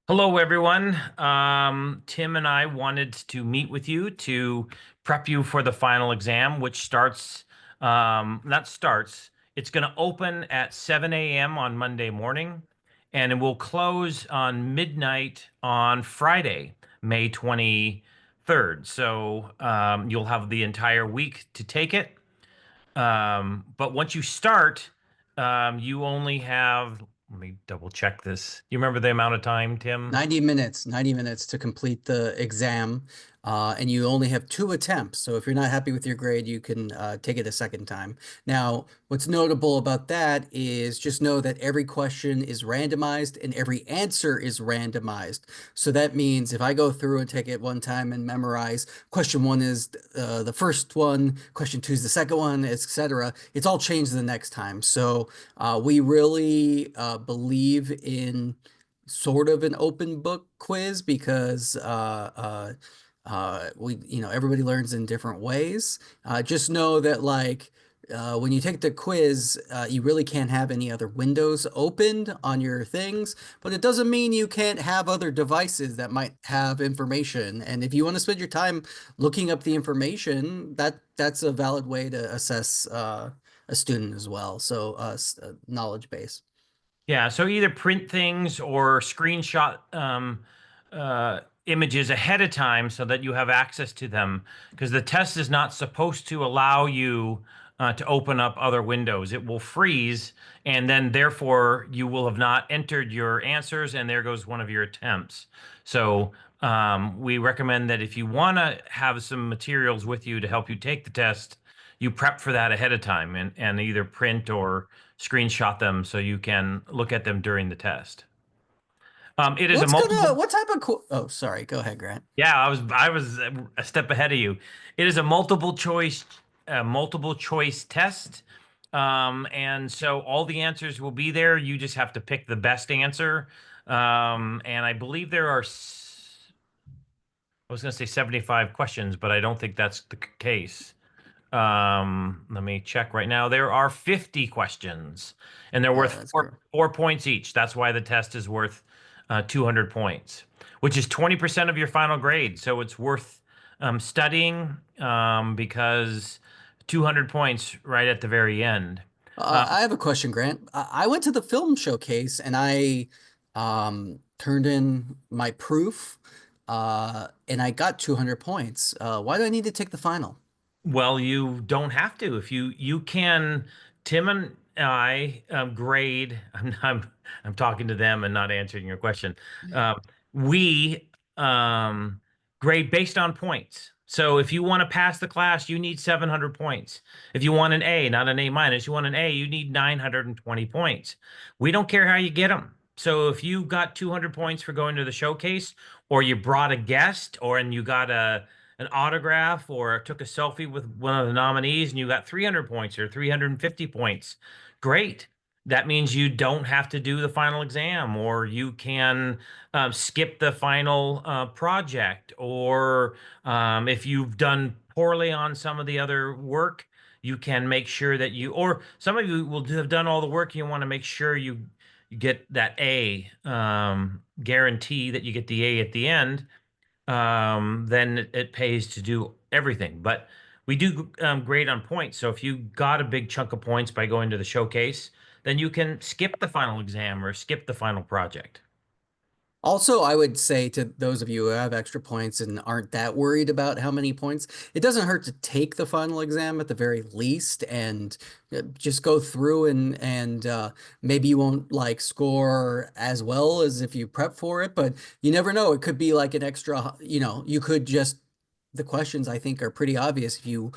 Hello, everyone. Tim and I wanted to meet with you to prep you for the final exam, which not starts, it's going to open at 7 a.m. on Monday morning, and it will close on midnight on Friday, May 23rd. So you'll have the entire week to take it. But once you start, you only have, let me double check this. You remember the amount of time, Tim? 90 minutes to complete the exam, and you only have two attempts. So if you're not happy with your grade, you can take it a second time. Now, what's notable about that is just know that every question is randomized and every answer is randomized. So that means if I go through and take it one time and memorize, question one is the first one, question two is the second one, etc. It's all changed the next time. So we really believe in sort of an open book quiz because everybody learns in different ways. Just know that when you take the quiz, you really can't have any other windows opened on your things, but it doesn't mean you can't have other devices that might have information. And if you want to spend your time looking up the information, that's a valid way to assess a student as well. So knowledge base. Yeah, so either print things or screenshot images ahead of time so that you have access to them, because the test is not supposed to allow you to open up other windows. It will freeze, and then therefore you will have not entered your answers, and there goes one of your attempts. So we recommend that if you want to have some materials with you to help you take the test, you prep for that ahead of time and either print or screenshot them so you can look at them during the test. It is a multiple. What type of oh, sorry, go ahead, Grant. Yeah, I was a step ahead of you. It is a multiple choice test. And so all the answers will be there. You just have to pick the best answer. And I believe I was going to say 75 questions, but I don't think that's the case. Let me check right now. There are 50 questions, and they're Oh, worth that's four, cool. 4 points each. That's why the test is worth 200 points, which is 20% of your final grade. So it's worth studying because 200 points right at the very end. Uh, I have a question, Grant. I went to the film showcase and I turned in my proof, and I got 200 points. Why do I need to take the final? Well, you don't have to. If you can, Tim and I grade. I'm talking to them and not answering your question. We grade based on points. So if you want to pass the class, you need 700 points. If you want an A, not an A minus, you want an A, you need 920 points. We don't care how you get them. So if you got 200 points for going to the showcase, or you brought a guest, or and you got an autograph or took a selfie with one of the nominees and you got 300 points or 350 points, great. That means you don't have to do the final exam, or you can skip the final project, or if you've done poorly on some of the other work, you can make sure that or some of you will have done all the work. You want to make sure you get that A, guarantee that you get the A at the end. Then it pays to do everything. But we do grade on points. So if you got a big chunk of points by going to the showcase, then you can skip the final exam or skip the final project. Also, I would say to those of you who have extra points and aren't that worried about how many points, it doesn't hurt to take the final exam at the very least and just go through and maybe you won't like score as well as if you prep for it, but you never know. It could be like an extra, you could just the questions I think are pretty obvious if you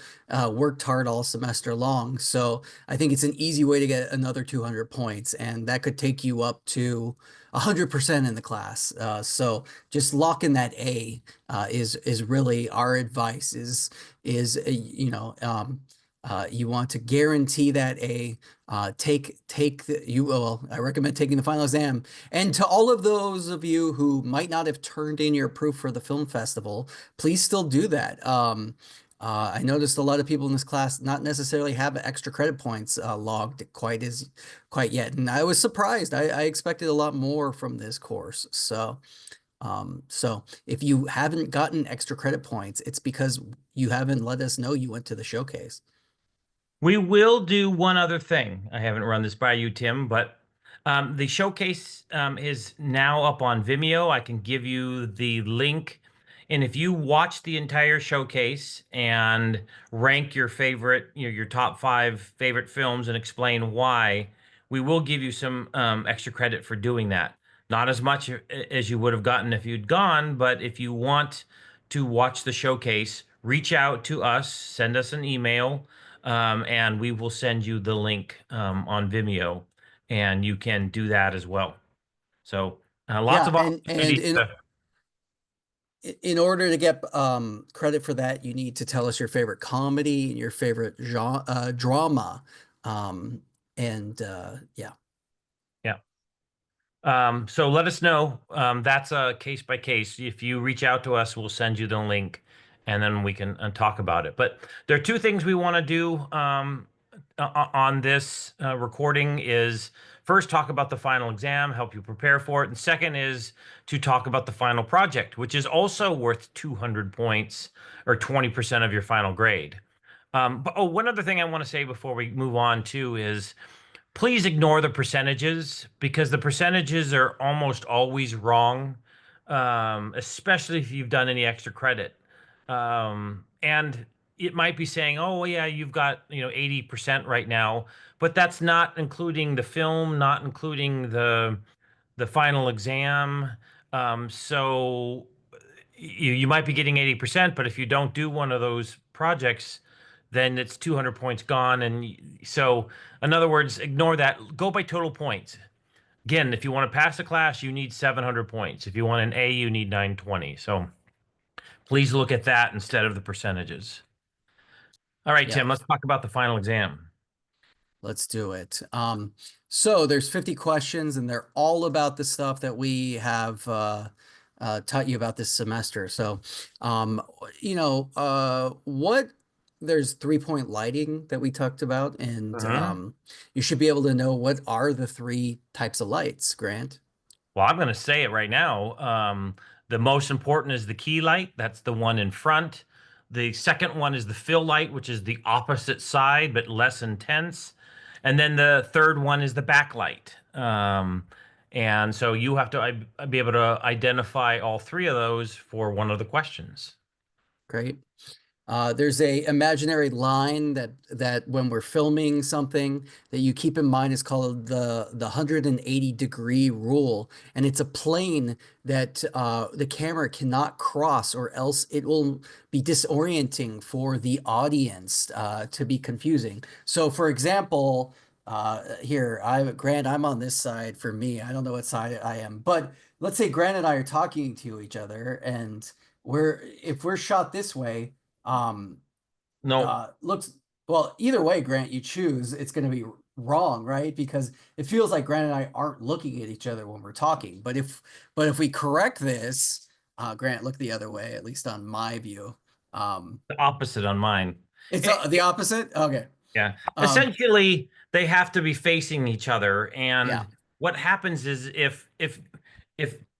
worked hard all semester long. So I think it's an easy way to get another 200 points, and that could take you up to 100% in the class. So just lock in that A is really our advice is you want to guarantee that A. I recommend taking the final exam. And to all of those of you who might not have turned in your proof for the film festival, please still do that. I noticed a lot of people in this class not necessarily have extra credit points logged quite yet, and I was surprised. I expected a lot more from this course. So if you haven't gotten extra credit points, it's because you haven't let us know you went to the showcase. We will do one other thing. I haven't run this by you, Tim, but the showcase is now up on Vimeo. I can give you the link. And if you watch the entire showcase and rank your favorite, your top five favorite films and explain why, we will give you some extra credit for doing that. Not as much as you would have gotten if you'd gone, but if you want to watch the showcase, reach out to us, send us an email and we will send you the link on Vimeo, and you can do that as well. So lots Yeah, of and opportunities to. in order to get credit for that, you need to tell us your favorite comedy and your favorite drama. Um, and yeah, Yeah. So let us know. That's a case by case. If you reach out to us, we'll send you the link and then we can talk about it. But there are two things we want to do on this recording is first talk about the final exam, help you prepare for it. And second is to talk about the final project, which is also worth 200 points or 20% of your final grade. But oh, one other thing I want to say before we move on too is please ignore the percentages because the percentages are almost always wrong, especially if you've done any extra credit. And it might be saying, "Oh, yeah, you've got 80% right now," but that's not including the film, not including the final exam. So you might be getting 80%, but if you don't do one of those projects, then it's 200 points gone. And so, in other words, ignore that. Go by total points. Again, if you want to pass the class, you need 700 points. If you want an A, you need 920. So please look at that instead of the percentages. All right, yeah. Tim, let's talk about the final exam. Let's do it. So there's 50 questions, and they're all about the stuff that we have taught you about this semester. So, um, what there's 3-point lighting that we talked about, and Mhm. you should be able to know what are the three types of lights, Grant. Well, I'm going to say it right now. The most important is the key light. That's the one in front. The second one is the fill light, which is the opposite side but less intense. And then the third one is the backlight. And so you have to be able to identify all three of those for one of the questions. Great. There's a imaginary line that when we're filming something that you keep in mind is called the 180-degree rule, and it's a plane that the camera cannot cross, or else it will be disorienting for the audience to be confusing. So, for example, here Grant, I'm on this side. For me, I don't know what side I am, but let's say Grant and I are talking to each other, and if we're shot this way. Um, No, looks well, either way, Grant, you choose, it's going to be wrong, right? Because it feels like Grant and I aren't looking at each other when we're talking. But if we correct this, Grant, look the other way, at least on my view. Um, the opposite on mine. it's the opposite. Okay. Yeah. Um, Essentially, they have to be facing each other. yeah, And what happens is if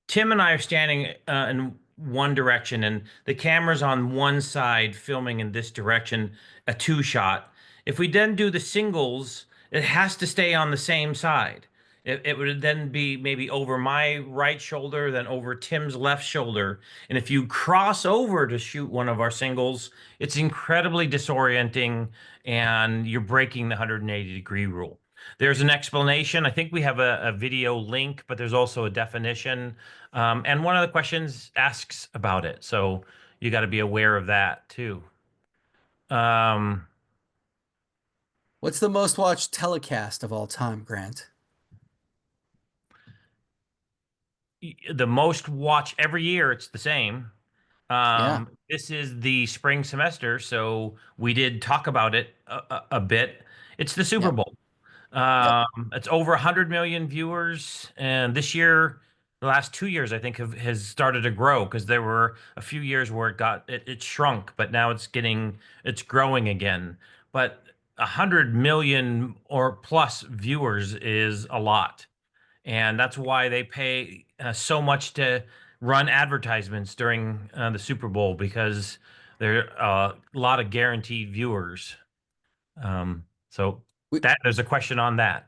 Tim and I are standing in one direction and the camera's on one side filming in this direction, a two shot, if we then do the singles, it has to stay on the same side. It would then be maybe over my right shoulder, then over Tim's left shoulder. And if you cross over to shoot one of our singles, it's incredibly disorienting and you're breaking the 180-degree rule. There's an explanation. I think we have a video link, but there's also a definition. And one of the questions asks about it. So you got to be aware of that too. Um, what's the most watched telecast of all time, Grant? the most watch every year, it's the same. Yeah, This is the spring semester, so we did talk about it a bit. It's the Super yep, Bowl. yep. It's over 100 million viewers, and this year, The last 2 years, I think, has started to grow because there were a few years where it shrunk, but now it's growing again. But 100 million or plus viewers is a lot, and that's why they pay so much to run advertisements during the Super Bowl because there are a lot of guaranteed viewers. So We, that there's a question on that.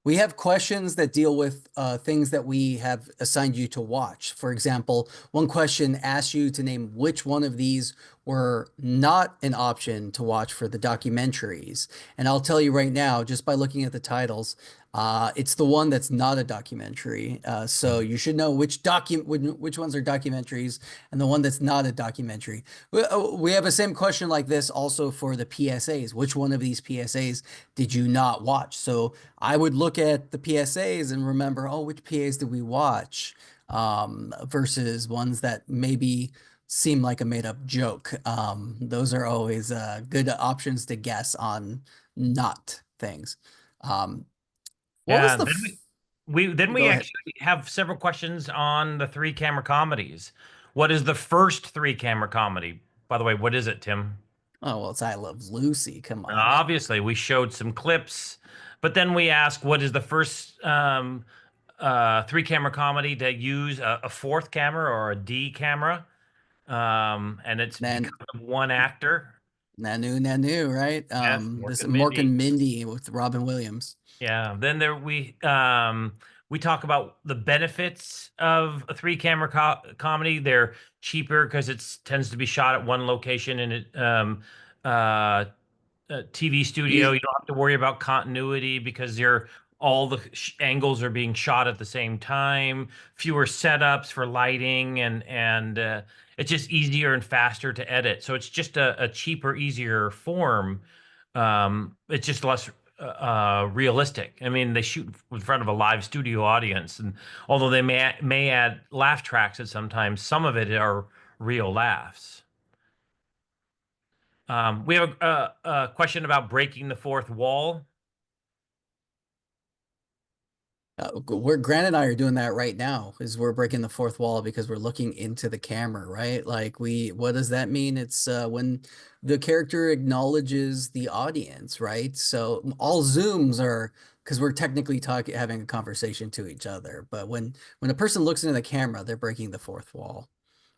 We have questions that deal with things that we have assigned you to watch. For example, one question asks you to name which one of these were not an option to watch for the documentaries. And I'll tell you right now, just by looking at the titles, it's the one that's not a documentary. So you should know which ones are documentaries and the one that's not a documentary. We have a same question like this also for the PSAs. Which one of these PSAs did you not watch? So I would look at the PSAs and remember, oh, which PAs did we watch? Versus ones that maybe seem like a made up joke. Those are always good options to guess on not things. Um, what was Yeah, the then we go ahead. actually have several questions on the three camera comedies. What is the first three camera comedy? By the way, what is it, Tim? Oh, well, it's I Love Lucy. Come on. Obviously, we showed some clips, but then we ask what is the first three camera comedy to use a fourth camera or a D camera? And it's Nan because of one actor. Nanu, right? Yes, This Mork and Mork Mindy. and Mindy with Robin Williams. Yeah. Then we talk about the benefits of a three camera comedy. They're cheaper because it tends to be shot at one location and it uh TV studio. You, You don't have to worry about continuity because you're all the angles are being shot at the same time. Fewer setups for lighting and it's just easier and faster to edit. So it's just a cheaper, easier form. It's just less realistic. I mean, they shoot in front of a live studio audience, and although they may add laugh tracks at sometimes, some of it are real laughs. We have a question about breaking the fourth wall. we're Grant and I are doing that right now, is we're breaking the fourth wall because we're looking into the camera, right? Like what does that mean? It's when the character acknowledges the audience, right? So all zooms are because we're technically talking, having a conversation to each other. But when a person looks into the camera, they're breaking the fourth wall,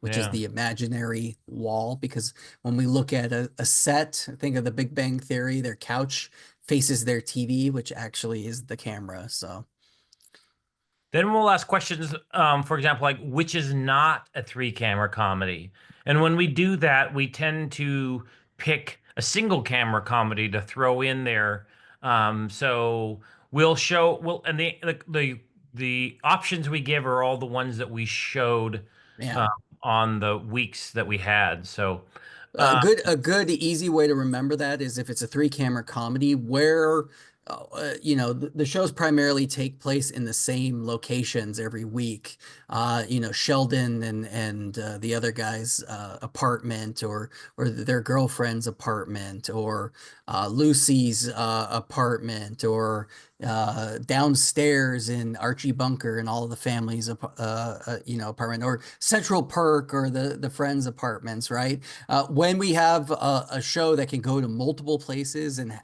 which is Yeah. the imaginary wall. Because when we look at a set, think of the Big Bang Theory, their couch faces their TV, which actually is the camera. So. Then we'll ask questions, for example, like which is not a three camera comedy. And when we do that, we tend to pick a single camera comedy to throw in there. So and the options we give are all the ones that we showed Yeah. uh, on the weeks that we had. So uh, A good easy way to remember that is if it's a three camera comedy where the shows primarily take place in the same locations every week. Sheldon and the other guy's apartment or their girlfriend's apartment or Lucy's apartment or downstairs in Archie Bunker and all of the family's apartment or Central Perk or the friends' apartments, right? When we have a show that can go to multiple places and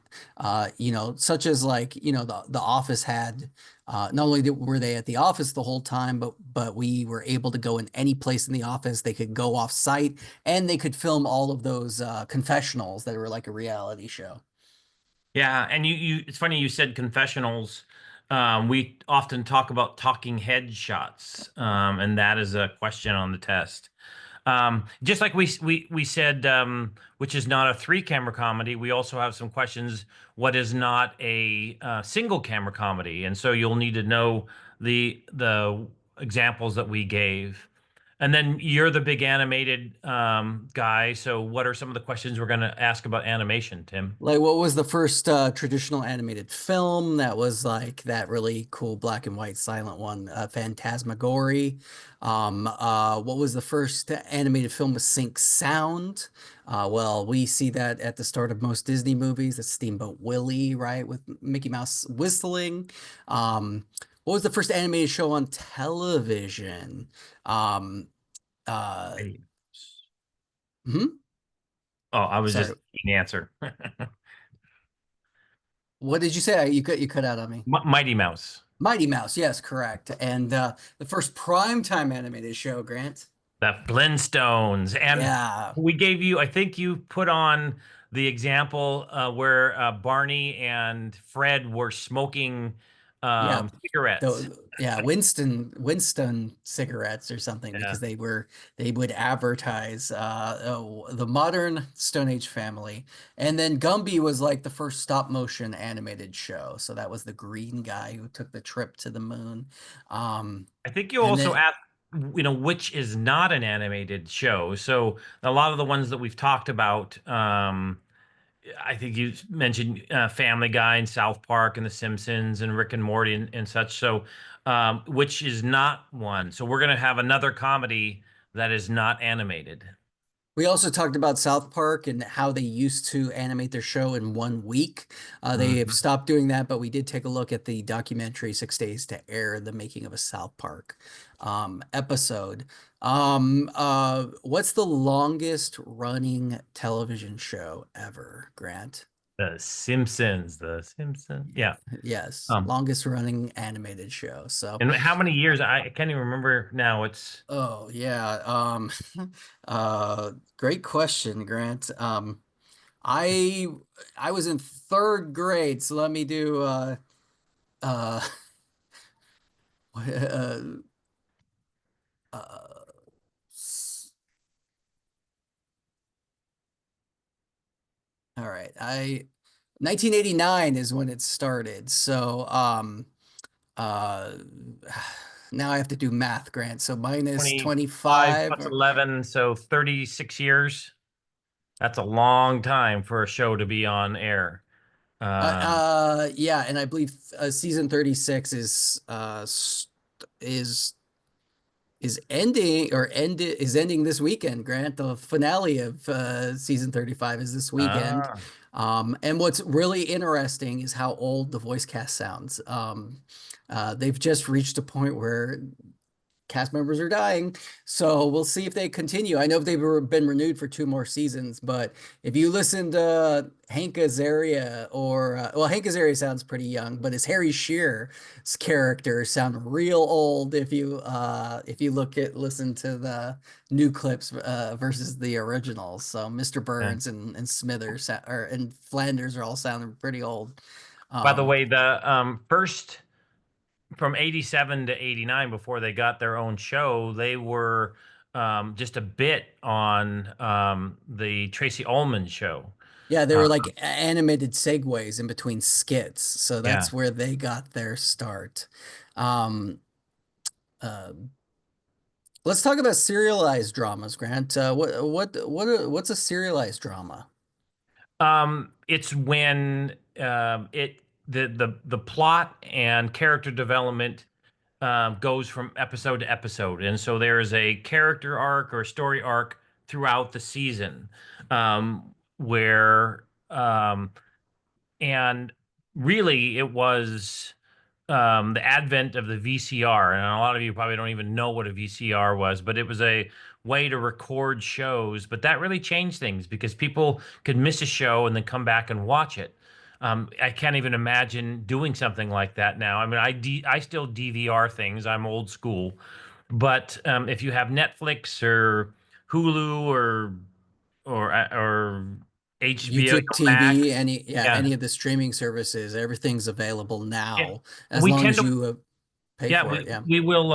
such as like the Office had. Not only were they at the office the whole time, but we were able to go in any place in the office. They could go off site and they could film all of those confessionals that were like a reality show. yeah, and it's funny you said confessionals. We often talk about talking head shots, and that is a question on the test. Just like we said, which is not a three camera comedy. We also have some questions. What is not a single camera comedy? And so you'll need to know the examples that we gave. And then you're the big animated guy. So what are some of the questions we're going to ask about animation, Tim? Like, what was the first traditional animated film that was like that really cool black and white silent one? Phantasmagory. What was the first animated film with sync sound? Well, we see that at the start of most Disney movies. That's Steamboat Willie, right, with Mickey Mouse whistling. Um, what was the first animated show on television? Um, uh, Hey. hmm? Oh, I was just Sorry. the answer. What did you say? You cut out on me. Mighty Mouse. Mighty Mouse, yes, correct. And the first primetime animated show, Grant. The Flintstones. And Yeah. we gave you, I think you put on the example where Barney and Fred were smoking Yep. cigarettes. Yeah, Winston cigarettes or something Yeah. because they would advertise the modern Stone Age family. And then Gumby was like the first stop motion animated show. So that was the green guy who took the trip to the moon. Um, I think you and also then asked, which is not an animated show. So a lot of the ones that we've talked about, I think you mentioned Family Guy and South Park and The Simpsons and Rick and Morty and such. So, which is not one. So we're going to have another comedy that is not animated. we also talked about South Park and how they used to animate their show in 1 week. They have Mhm. stopped doing that, but we did take a look at the documentary 6 Days to Air, the making of a South Park episode. What's the longest running television show ever, Grant? The Simpsons, The Simpsons. Yeah. Yes, Um, longest running animated show. So, and how many years? I can't even remember now. It's oh yeah, great question, Grant. I I was in third grade, so let me do uh, uh, uh s- all right. I 1989 is when it started. So uh now I have to do math, Grant. So minus 25 25 plus 11, so 36 years. That's a long time for a show to be on air. yeah, and I believe season 36 is is ending this weekend, Grant. The finale of season 35 is this weekend. Ah, And what's really interesting is how old the voice cast sounds. They've just reached a point where cast members are dying. So we'll see if they continue. I know been renewed for 2 more seasons, but if you listen to Hank Azaria or well, Hank Azaria sounds pretty young, but his Harry Shearer's character sound real old if you listen to the new clips versus the originals. So Mr. yeah. Burns and Smithers and Flanders are all sounding pretty old. By the Um, way, the first from 87 to 89, before they got their own show, they were just a bit on the Tracy Ullman show. Yeah, they Uh, were like animated segues in between skits. So yeah. that's where they got their start. Um, uh, let's talk about serialized dramas, Grant. What's a serialized drama? It's when the plot and character development goes from episode to episode, and so there is a character arc or story arc throughout the season, where and really it was the advent of the VCR, and a lot of you probably don't even know what a VCR was, but it was a way to record shows. But that really changed things because people could miss a show and then come back and watch it. I can't even imagine doing something like that now. I mean, I still DVR things. I'm old school, but if you have Netflix or Hulu or HBO, YouTube TV, Max, any yeah, of the streaming services, everything's available and now as we long tend as to you pay Yeah, for it. Yeah, we will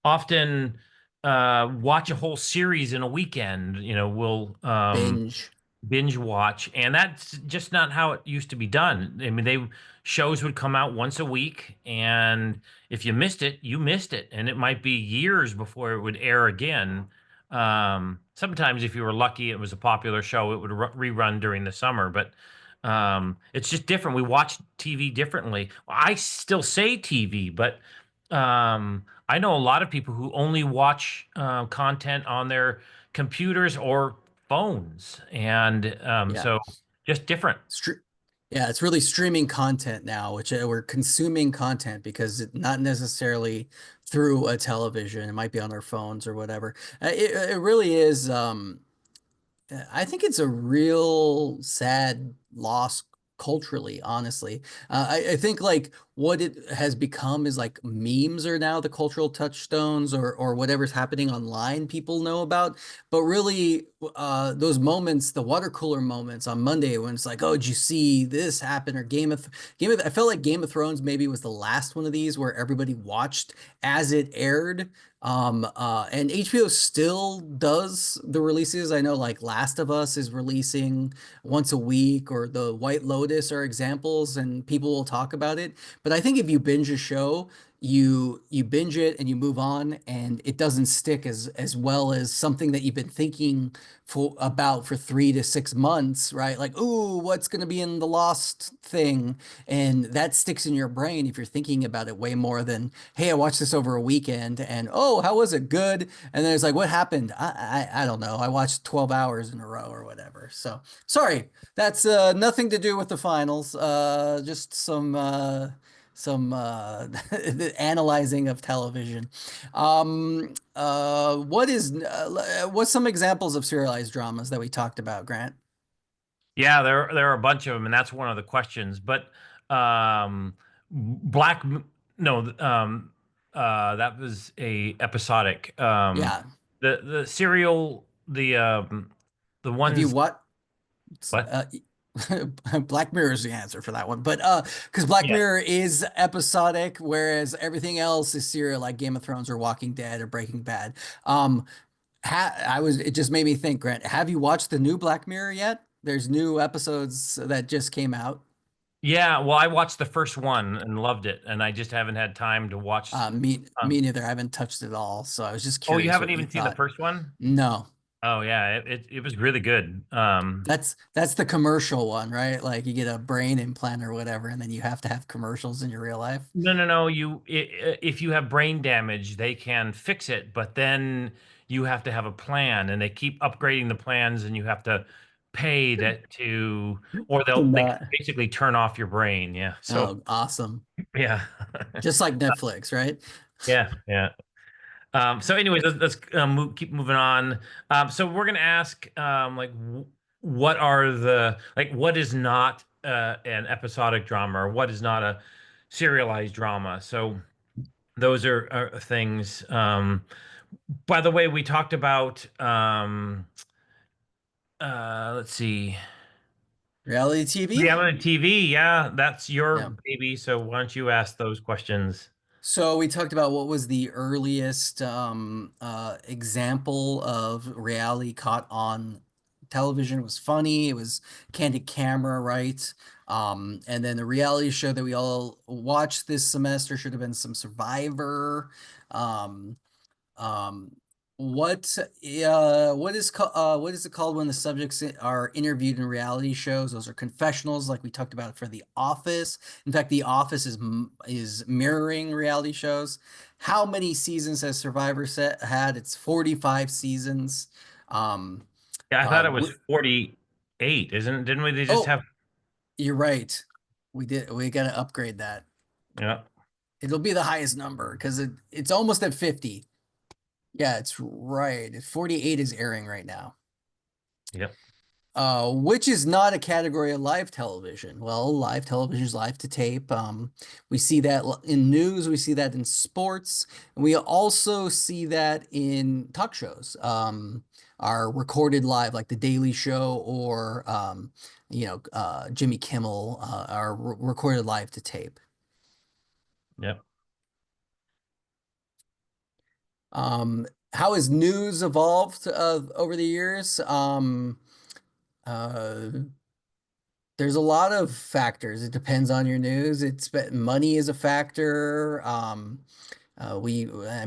often watch a whole series in a weekend. We'll binge. binge watch, and that's just not how it used to be done. I mean, they shows would come out once a week, and if you missed it, you missed it, and it might be years before it would air again. Sometimes, if you were lucky, it was a popular show, it would rerun during the summer, but it's just different. We watch TV differently. I still say TV, but I know a lot of people who only watch content on their computers or phones, and Yeah. so just different. Yeah, it's really streaming content now, which we're consuming content because not necessarily through a television. It might be on our phones or whatever. It really is. I think it's a real sad loss culturally, honestly. I think like what it has become is like memes are now the cultural touchstones or whatever's happening online people know about. But really, those moments, the water cooler moments on Monday when it's like, oh, did you see this happen? Or I felt like Game of Thrones maybe was the last one of these where everybody watched as it aired. And HBO still does the releases. I know like Last of Us is releasing once a week, or The White Lotus are examples, and people will talk about it. But I think if you binge a show, you binge it and you move on, and it doesn't stick as well as something that you've been thinking for 3 to 6 months, right? Like, ooh, what's going to be in the Lost thing? And that sticks in your brain if you're thinking about it way more than, hey, I watched this over a weekend and oh, how was it? Good. And then it's like, what happened? I don't know. I watched 12 hours in a row or whatever. So sorry, that's nothing to do with the finals. Just some analyzing of television. What's some examples of serialized dramas that we talked about, Grant? Yeah, there are a bunch of them, and that's one of the questions. But Black, no, that was a episodic. Yeah. The serial, the Have you ones. what? What? Uh, Black Mirror is the answer for that one, but because Black Yeah, Mirror is episodic, whereas everything else is serial, like Game of Thrones or Walking Dead or Breaking Bad. Um, it just made me think, Grant, have you watched the new Black Mirror yet? There's new episodes that just came out. yeah. Well, I watched the first one and loved it, and I just haven't had time to watch. Me neither. I haven't touched it all, so I was just Oh, you curious haven't what you even seen the thought. first one? No, Oh, yeah. It was really good. that's the commercial one, right? Like you get a brain implant or whatever, and then you have to have commercials in your real life. No, no, no. If you have brain damage, they can fix it, but then you have to have a plan, and they keep upgrading the plans, and you have to pay or they can Not. basically turn off your brain. Yeah. So Oh, awesome. yeah, Just like Netflix, right? yeah, yeah. So, anyways, let's keep moving on. So we're gonna ask, like, what are what is not an episodic drama, or what is not a serialized drama? So those are things. By the way, we talked about let's see, Reality TV? reality TV. Yeah, that's your Yeah. baby. So why don't you ask those questions? So we talked about what was the earliest example of reality caught on television. It was funny. It was Candid Camera, right? And then the reality show that we all watched this semester should have been some Survivor. Um, Um, what is it called when the subjects are interviewed in reality shows? Those are confessionals, like we talked about for The Office. In fact, The Office is mirroring reality shows. How many seasons has Survivor had? It's 45 seasons. Um, Yeah, I thought it was w 48, isn't? Didn't we? They just oh, have. you're right. We got to upgrade that. Yeah, It'll be the highest number because it's almost at 50. Yeah, it's right. 48 is airing right now. yep. Which is not a category of live television. Well, live television is live to tape. We see that in news, we see that in sports, and we also see that in talk shows. Are recorded live, like The Daily Show or Jimmy Kimmel, are recorded live to tape. Yep. How has news evolved over the years? Uh, There's a lot of factors. It depends on your news. Money is a factor. I'm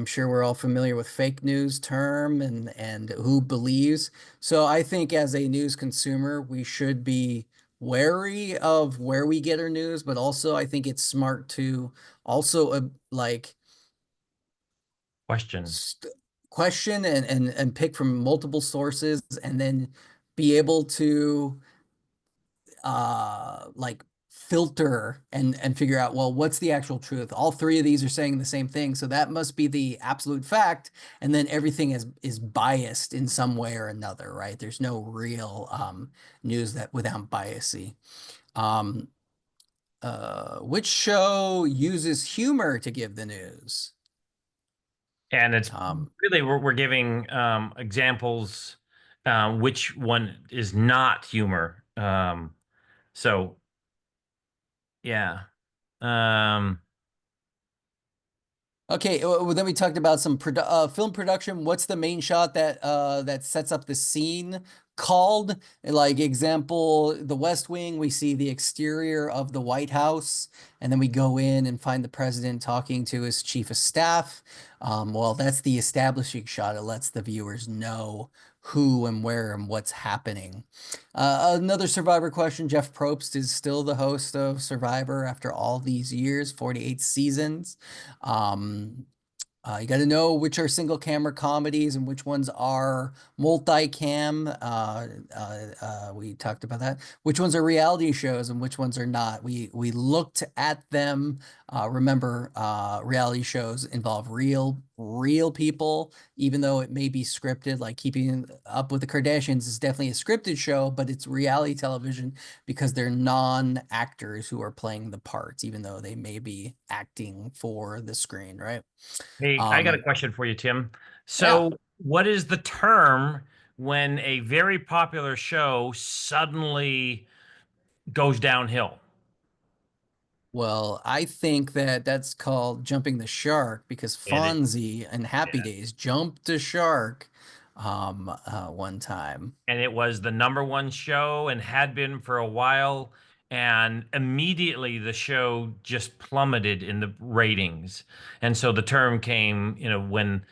sure we're all familiar with fake news term and who believes. So I think as a news consumer, we should be wary of where we get our news, but also I think it's smart to also like Question. st question and pick from multiple sources and then be able to like filter and figure out, well, what's the actual truth? All three of these are saying the same thing, so that must be the absolute fact, and then everything is biased in some way or another, right? There's no real news that without biasy. Um, which show uses humor to give the news? And it's Um, really we're giving examples, which one is not humor. So yeah. Um, Okay, well, then we talked about some film production. What's the main shot that sets up the scene called? Like example, The West Wing, we see the exterior of the White House, and then we go in and find the president talking to his chief of staff. Well, that's the establishing shot. It lets the viewers know who and where and what's happening. Another Survivor question. Jeff Probst is still the host of Survivor after all these years, 48 seasons. Um, you got to know which are single camera comedies and which ones are multi-cam. We talked about that. Which ones are reality shows and which ones are not. We looked at them. Remember, reality shows involve real people, even though it may be scripted. Like Keeping Up with the Kardashians is definitely a scripted show, but it's reality television because they're non-actors who are playing the parts, even though they may be acting for the screen, right? hey, I got a Um, question for you, Tim. yeah. So, what is the term when a very popular show suddenly goes downhill? Well, I think that that's called jumping the shark because And it, Fonzie and Happy yeah. Days jumped a shark one time. And it was the number one show and had been for a while. And immediately the show just plummeted in the ratings. And so the term came, when,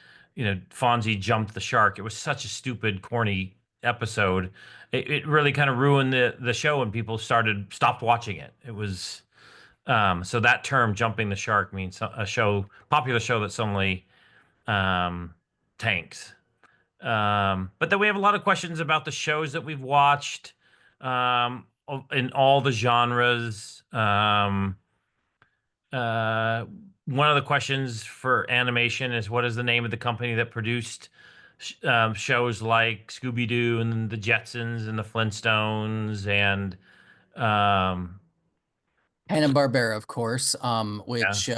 Fonzie jumped the shark. It was such a stupid, corny episode. It really kind of ruined the show and people stopped watching it. It was, so that term, jumping the shark, means popular show that suddenly um, tanks. But then we have a lot of questions about the shows that we've watched in all the genres. Uh, One of the questions for animation is what is the name of the company that produced shows like Scooby-Doo and the Jetsons and the Flintstones and um, Hanna-Barbera, of course, yeah, which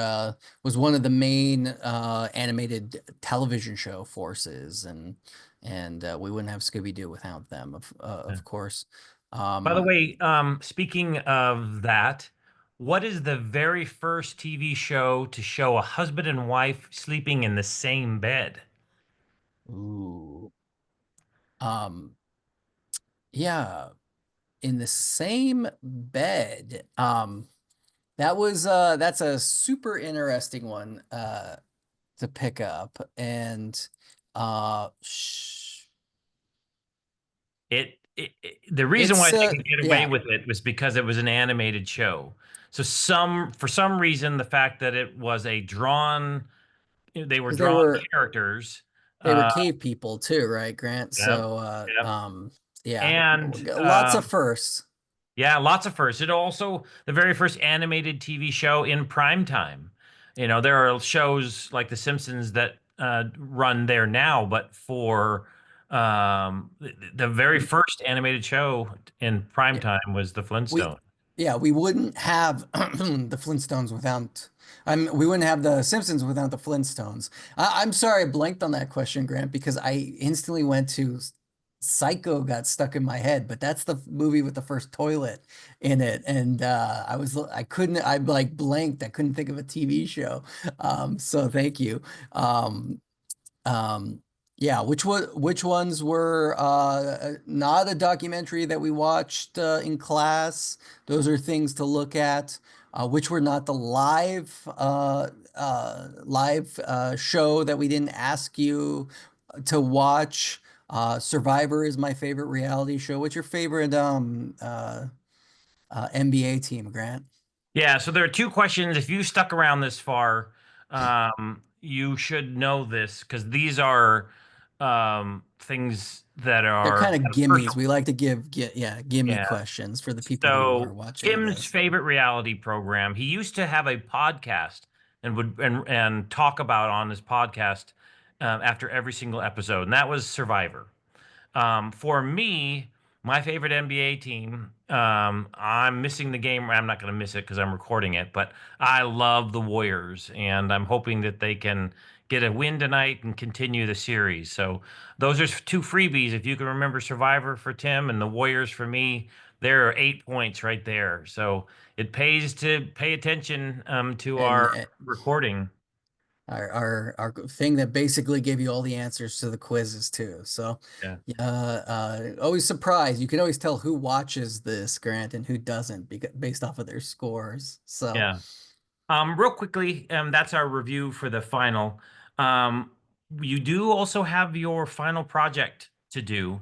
was one of the main animated television show forces, and we wouldn't have Scooby-Doo without them, yeah. of course. By the Um, way, speaking of that, what is the very first TV show to show a husband and wife sleeping in the same bed? ooh, um, yeah, in the same bed. That's a super interesting one to pick up, and sh The reason why it's they could get away yeah, with it was because it was an animated show. So for some reason, the fact that it was they were because drawn characters. they were Uh, cave people too, right, Grant? yep, So yep. yeah, And lots of firsts. yeah, lots of firsts. It also the very first animated TV show in prime time. There are shows like The Simpsons that run there now, but for the very first animated show in prime Yeah, time was The we Flintstone. yeah, we wouldn't have the Flintstones without we wouldn't have the Simpsons without the Flintstones. I'm sorry I blanked on that question, Grant, because I instantly went to Psycho got stuck in my head, but that's the movie with the first toilet in it. And I like blanked. I couldn't think of a TV show. So thank you. Um, um, yeah, which ones were not a documentary that we watched in class? Those are things to look at. Which were not the live show that we didn't ask you to watch. Survivor is my favorite reality show. What's your favorite NBA team, Grant? Yeah, so there are two questions. If you stuck around this far, you should know this because these are things that They're kind are of personal. gimmies. We like to yeah, gimme Yeah. questions for the people who are So watching Tim's this. favorite reality program, he used to have a podcast and would and talk about on his podcast after every single episode, and that was Survivor. For me, my favorite NBA team, I'm missing the game. I'm not going to miss it because I'm recording it, but I love the Warriors, and I'm hoping that they can get a win tonight and continue the series. So those are two freebies. If you can remember Survivor for Tim and the Warriors for me, there are 8 points right there. So it pays to pay attention to And our recording. our thing that basically gave you all the answers to the quizzes too. So, Yeah. always surprised. You can always tell who watches this, Grant, and who doesn't because based off of their scores. So, Yeah. Real quickly, that's our review for the final. Um, you do also have your final project to do.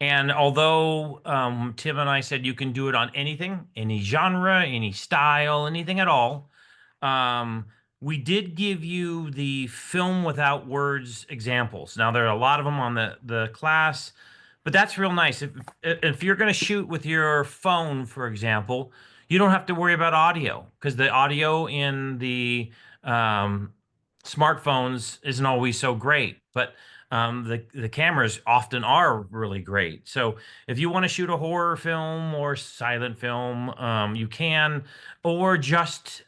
And although Tim and I said you can do it on anything, any genre, any style, anything at all, um, we did give you the film without words examples. Now there are a lot of them on the class, but that's real nice. If you're going to shoot with your phone, for example, you don't have to worry about audio because the audio in the um, smartphones isn't always so great, but the cameras often are really great. So if you want to shoot a horror film or silent film, you can, or just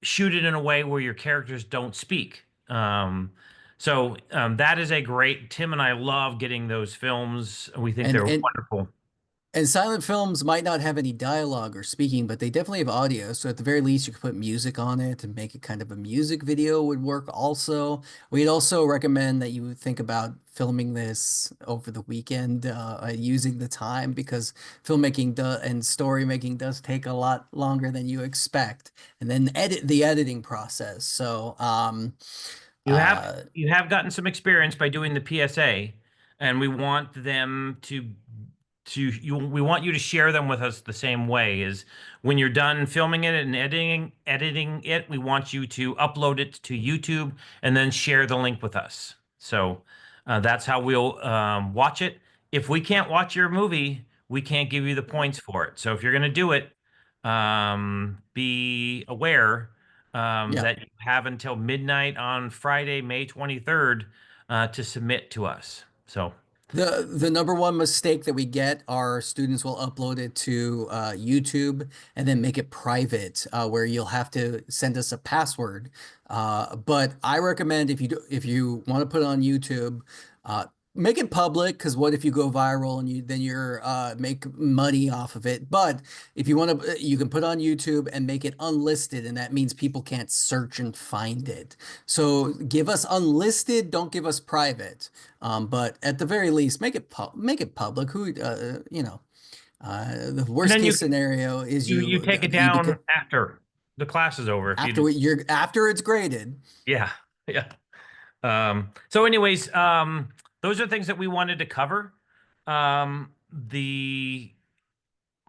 shoot it in a way where your characters don't speak. That is a great. Tim and I love getting those films. We think and they're and wonderful. And silent films might not have any dialogue or speaking, but they definitely have audio. So at the very least, you could put music on it and make it kind of a music video would work also. We'd also recommend that you think about filming this over the weekend, using the time because filmmaking and story making does take a lot longer than you expect. And then the editing process. So, You have uh, you have gotten some experience by doing the PSA, and we want them we want you to share them with us the same way is when you're done filming it and editing it, we want you to upload it to YouTube and then share the link with us. So that's how we'll watch it. If we can't watch your movie, we can't give you the points for it. So if you're going to do it, be aware yeah. that you have until midnight on Friday, May 23rd, to submit to us. So The number one mistake that we get are students will upload it to YouTube and then make it private, where you'll have to send us a password. But I recommend if you want to put it on YouTube, uh, make it public because what if you go viral and you're make money off of it. But if you want to, you can put on YouTube and make it unlisted, and that means people can't search and find it. So give us unlisted, don't give us private. But at the very least, make it public. The and worst then case scenario is you take it you become down after the class is over. If you after it's graded. yeah yeah. So anyways, those are things that we wanted to cover. The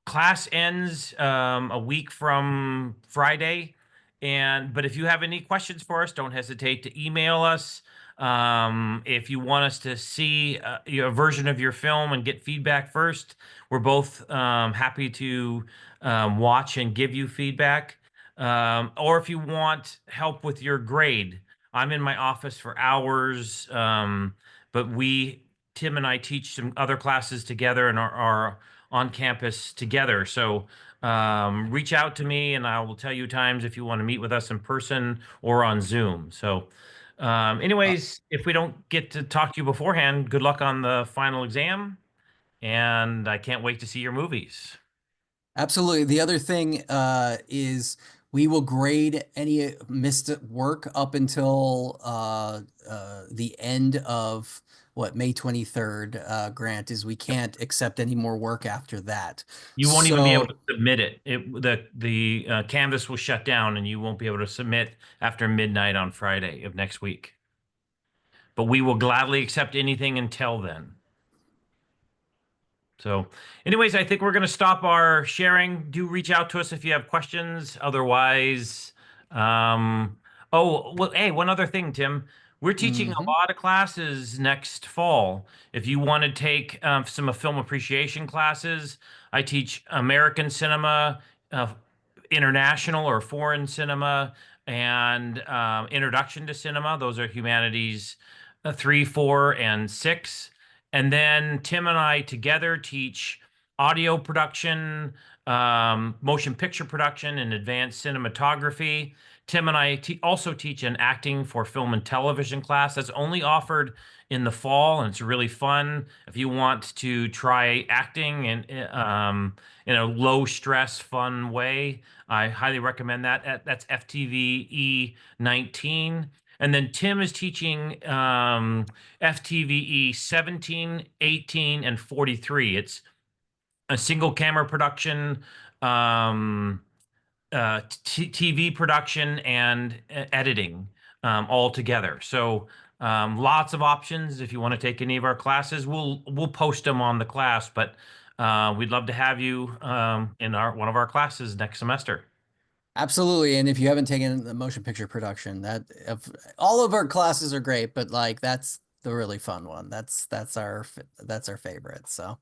class ends a week from Friday. But if you have any questions for us, don't hesitate to email us. If you want us to see a version of your film and get feedback first, we're both happy to watch and give you feedback. Or if you want help with your grade, I'm in my office for hours. But Tim and I teach some other classes together and are on campus together. So reach out to me and I will tell you times if you want to meet with us in person or on Zoom. So, Uh, anyways, if we don't get to talk to you beforehand, good luck on the final exam. And I can't wait to see your movies. Absolutely. The other thing is we will grade any missed work up until the end of May 23rd. Grant is we can't accept any more work after that. You won't even be able So to submit it. The Canvas will shut down and you won't be able to submit after midnight on Friday of next week. But we will gladly accept anything until then. So, anyways, I think we're going to stop our sharing. Do reach out to us if you have questions. Otherwise, um, oh, well, hey, one other thing, Tim. We're teaching a Hmm. lot of classes next fall. If you want to take some film appreciation classes, I teach American cinema, uh, international or foreign cinema, and introduction to cinema. Those are humanities 3, 4, and 6. And then Tim and I together teach audio production, motion picture production, and advanced cinematography. Tim and I also teach an acting for film and television class that's only offered in the fall, and it's really fun. If you want to try acting in a low stress, fun way, I highly recommend that. That's FTVE 19. And then Tim is teaching FTVE 17, 18, and 43. It's a single camera production. TV production and editing all together. So lots of options if you want to take any of our classes. We'll post them on the class, but we'd love to have you in our one of our classes next semester. Absolutely. And if you haven't taken the motion picture production, that if, all of our classes are great, but like that's the really fun one. That's our favorite. So,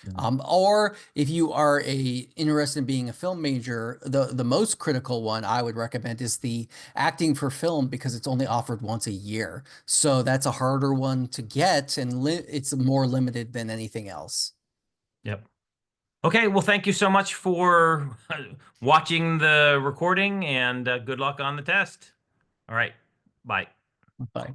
Mhm. or if you are interested in being a film major, the most critical one I would recommend is the acting for film because it's only offered once a year. So that's a harder one to get, and li it's more limited than anything else. Yep. Okay, well, thank you so much for watching the recording and good luck on the test. All right, bye. Bye.